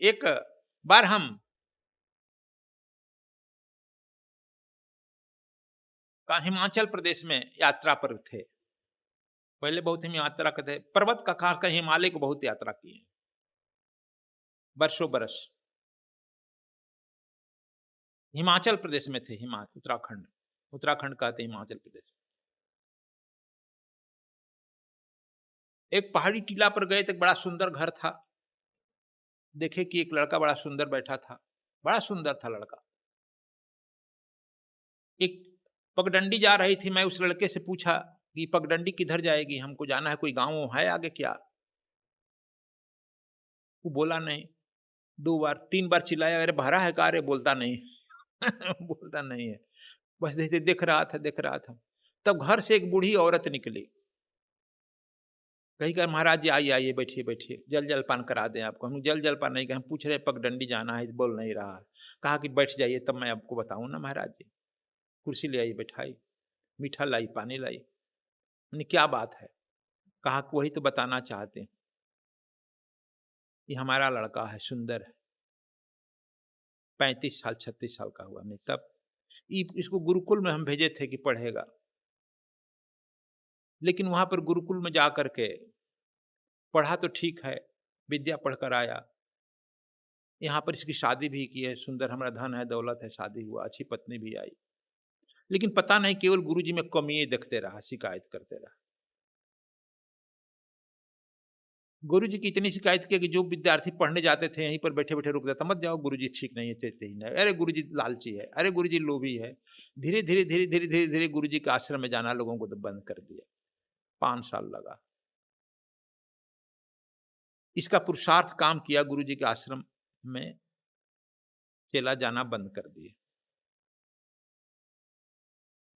एक बार हम हिमाचल प्रदेश में यात्रा पर थे। पहले बहुत हम यात्रा करते, पर्वत का खासकर हिमालय को बहुत यात्रा की है, बरसों बरस। हिमाचल प्रदेश में थे, उत्तराखंड, उत्तराखंड कहते हैं हिमाचल प्रदेश। एक पहाड़ी टीला पर गए तो एक बड़ा सुंदर घर था। देखे कि एक लड़का बड़ा सुंदर बैठा था, बड़ा सुंदर था लड़का। एक पगडंडी जा रही थी, मैं उस लड़के से पूछा कि पगडंडी किधर जाएगी, हमको जाना है, कोई गाँव है आगे क्या? वो बोला नहीं। 2 बार 3 बार चिल्लाया, अरे बहरा है का रे? बोलता नहीं। बोलता नहीं है। बस देख रहा था, देख रहा था। तब घर से एक बूढ़ी औरत निकली। कही, कहा महाराज जी आइए आइए, बैठिए बैठिए, जल जलपान करा दें आपको। हम जल जलपान नहीं, हम पूछ रहे पगडंडी जाना है, बोल नहीं रहा। कहा कि बैठ जाइए तब मैं आपको बताऊं ना महाराज जी। कुर्सी ले आई, बैठाई, मीठा लाई, पानी लाई। मैंने क्या बात है? कहा कि वही तो बताना चाहते हैं, ये हमारा लड़का है, सुंदर है, 35 साल 36 साल का हुआ नहीं तब। इसको गुरुकुल में हम भेजे थे कि पढ़ेगा, लेकिन वहां पर गुरुकुल में जा करके पढ़ा तो ठीक है, विद्या पढ़कर आया। यहाँ पर इसकी शादी भी की है, सुंदर, हमारा धन है, दौलत है, शादी हुआ, अच्छी पत्नी भी आई। लेकिन पता नहीं केवल गुरुजी में कमी देखते रहा, शिकायत करते रहा। गुरुजी की इतनी शिकायत की कि जो विद्यार्थी पढ़ने जाते थे यहीं पर बैठे बैठे रुक जाता, मत जाओ गुरुजी ठीक नहीं है, चलते ही नहीं, अरे गुरुजी लालची है, अरे गुरुजी लोभी है। धीरे धीरे धीरे धीरे धीरे धीरे गुरुजी के आश्रम में जाना लोगों को तो बंद कर दिया। 5 साल लगा। इसका पुरुषार्थ काम किया, गुरुजी के आश्रम में चला जाना बंद कर दिए।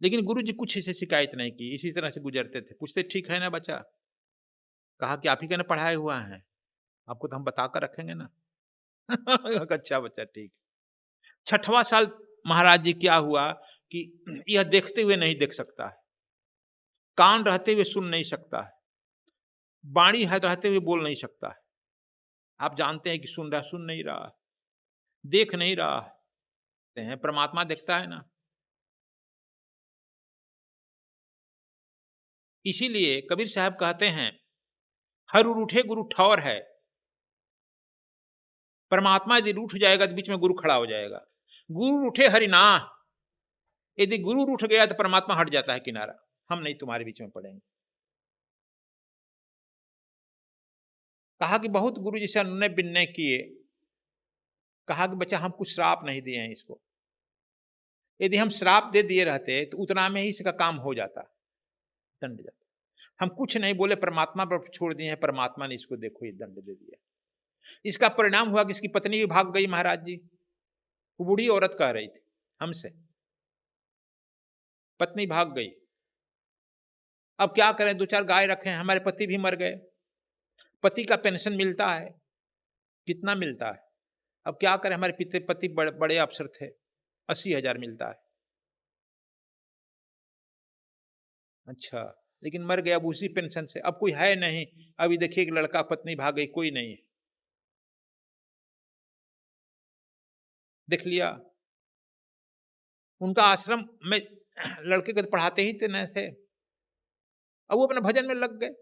लेकिन गुरुजी कुछ इसे शिकायत नहीं की, इसी तरह से गुजरते थे। पूछते ठीक है ना बच्चा? कहा कि आप ही का ना पढ़ाए हुआ है, आपको तो हम बताकर रखेंगे ना। अच्छा बच्चा ठीक। 6वां साल महाराज जी क्या हुआ कि यह देखते हुए नहीं देख सकता है, कान रहते हुए सुन नहीं सकता है, वाणी है रहते हुए बोल नहीं सकता है। आप जानते हैं कि सुन नहीं रहा, देख नहीं रहा है, परमात्मा देखता है ना। इसीलिए कबीर साहब कहते हैं, हर रूठे गुरु ठौर है। परमात्मा यदि रूठ जाएगा तो बीच में गुरु खड़ा हो जाएगा। गुरु रूठे हरिना, यदि गुरु रूठ गया तो परमात्मा हट जाता है किनारा, हम नहीं तुम्हारे बीच में पड़ेंगे। कहा कि बहुत गुरु जी से अनुनय विनय किए, कहा कि बच्चा हम कुछ श्राप नहीं दिए हैं इसको, यदि हम श्राप दे दिए रहते तो उतना में ही इसका काम हो जाता, दंड जाता। हम कुछ नहीं बोले, परमात्मा पर छोड़ दिए हैं, परमात्मा ने इसको देखो ये दंड दे दिया। इसका परिणाम हुआ कि इसकी पत्नी भी भाग गई महाराज जी। वो बूढ़ी औरत कह रही थी हमसे, पत्नी भाग गई। अब क्या करें, 2-4 गाय रखे हैं, हमारे पति भी मर गए, पति का पेंशन मिलता है, कितना मिलता है? अब क्या करें, हमारे पति बड़े अफसर थे, 80,000 मिलता है। अच्छा, लेकिन मर गया अब उसी पेंशन से, अब कोई है नहीं। अभी देखिए एक लड़का, पत्नी भाग गई, कोई नहीं है। देख लिया, उनका आश्रम में लड़के को पढ़ाते ही नहीं थे, अब वो अपने भजन में लग गए।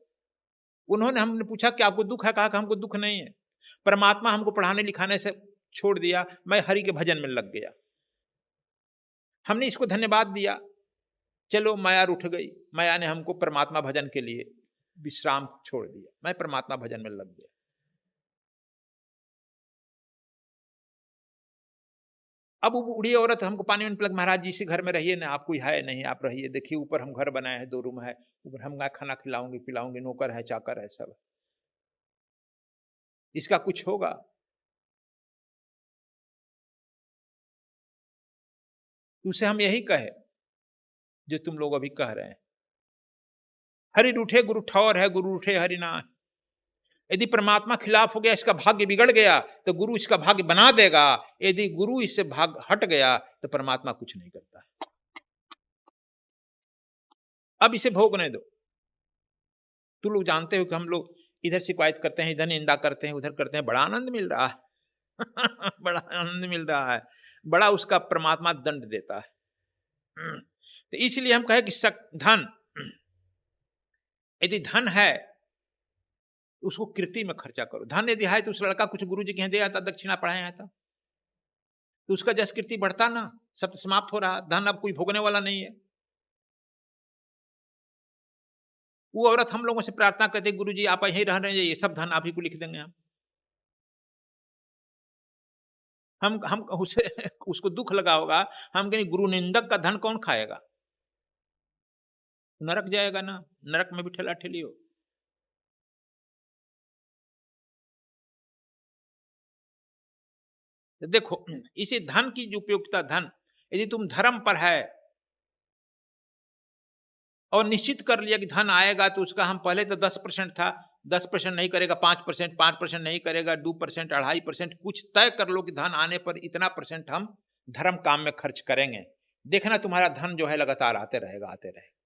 उन्होंने, हमने पूछा कि आपको दुख है? कहा कि हमको दुख नहीं है, परमात्मा हमको पढ़ाने लिखाने से छोड़ दिया, मैं हरि के भजन में लग गया। हमने इसको धन्यवाद दिया, चलो माया उठ गई, माया ने हमको परमात्मा भजन के लिए विश्राम छोड़ दिया, मैं परमात्मा भजन में लग गया। अब वो बूढ़ी औरत हमको पानी में पलक, महाराज जी इसी घर में रहिए ना, आप कोई है नहीं, आप रहिए, देखिए ऊपर हम घर बनाए हैं, 2 रूम है, ऊपर हम खाना खिलाऊंगी पिलाऊंगी, नौकर है चाकर है सब, इसका कुछ होगा। उसे हम यही कहे जो तुम लोग अभी कह रहे हैं, हरि रूठे गुरु ठौर है, गुरु रूठे हरि ना। यदि परमात्मा खिलाफ हो गया, इसका भाग्य बिगड़ गया, तो गुरु इसका भाग्य बना देगा। यदि गुरु इससे भाग हट गया तो परमात्मा कुछ नहीं करता है। अब इसे भोगने दो। तुम लोग जानते हो कि हम लोग इधर शिकायत करते हैं, इधर निंदा करते हैं, उधर करते हैं, बड़ा आनंद मिल रहा है। बड़ा आनंद मिल रहा है, बड़ा उसका परमात्मा दंड देता है। तो इसलिए हम कहें कि धन, यदि धन है उसको कृति में खर्चा करो। धन यदि है तो उस लड़का कुछ गुरु जी के यहाँ दे आता, दक्षिणा पढ़ाए आता, तो उसका जस कीर्ति बढ़ता ना, सब समाप्त हो रहा, धन अब कोई भोगने वाला नहीं है। वो औरत हम लोगों से प्रार्थना करती, गुरु जी आप यहीं रह रहे हैं, ये सब धन आप ही को लिख देंगे हम उसे उसको दुख लगा होगा, हम कहें गुरु निंदक का धन कौन खाएगा? नरक जाएगा ना, नरक में भी ठेला ठेली हो। तो देखो, इसी धन की जो उपयोगिता, धन यदि तुम धर्म पर है और निश्चित कर लिया कि धन आएगा, तो उसका हम पहले तो 10% था, 10% नहीं करेगा 5%, 5% नहीं करेगा 2%, 2.5%, कुछ तय कर लो कि धन आने पर इतना % हम धर्म काम में खर्च करेंगे। देखना तुम्हारा धन जो है लगातार आते रहेगा, आते रहेगा।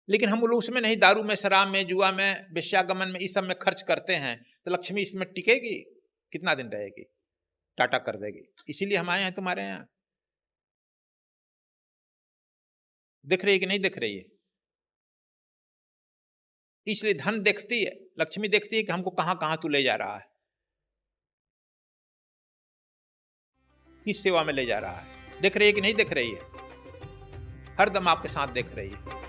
लेकिन हम लोग उसमें नहीं, दारू में, शराब में, जुआ में, वेश्यागमन में, इस सब में खर्च करते हैं, तो लक्ष्मी इसमें टिकेगी? कितना दिन रहेगी? टाटा कर देगी। इसीलिए हम आए हैं तुम्हारे यहाँ। दिख रही है कि नहीं दिख रही है? इसलिए धन देखती है, लक्ष्मी देखती है कि हमको कहां-कहां तू ले जा रहा है, किस सेवा में ले जा रहा है। दिख रही है कि नहीं दिख रही है? हरदम आपके साथ दिख रही है।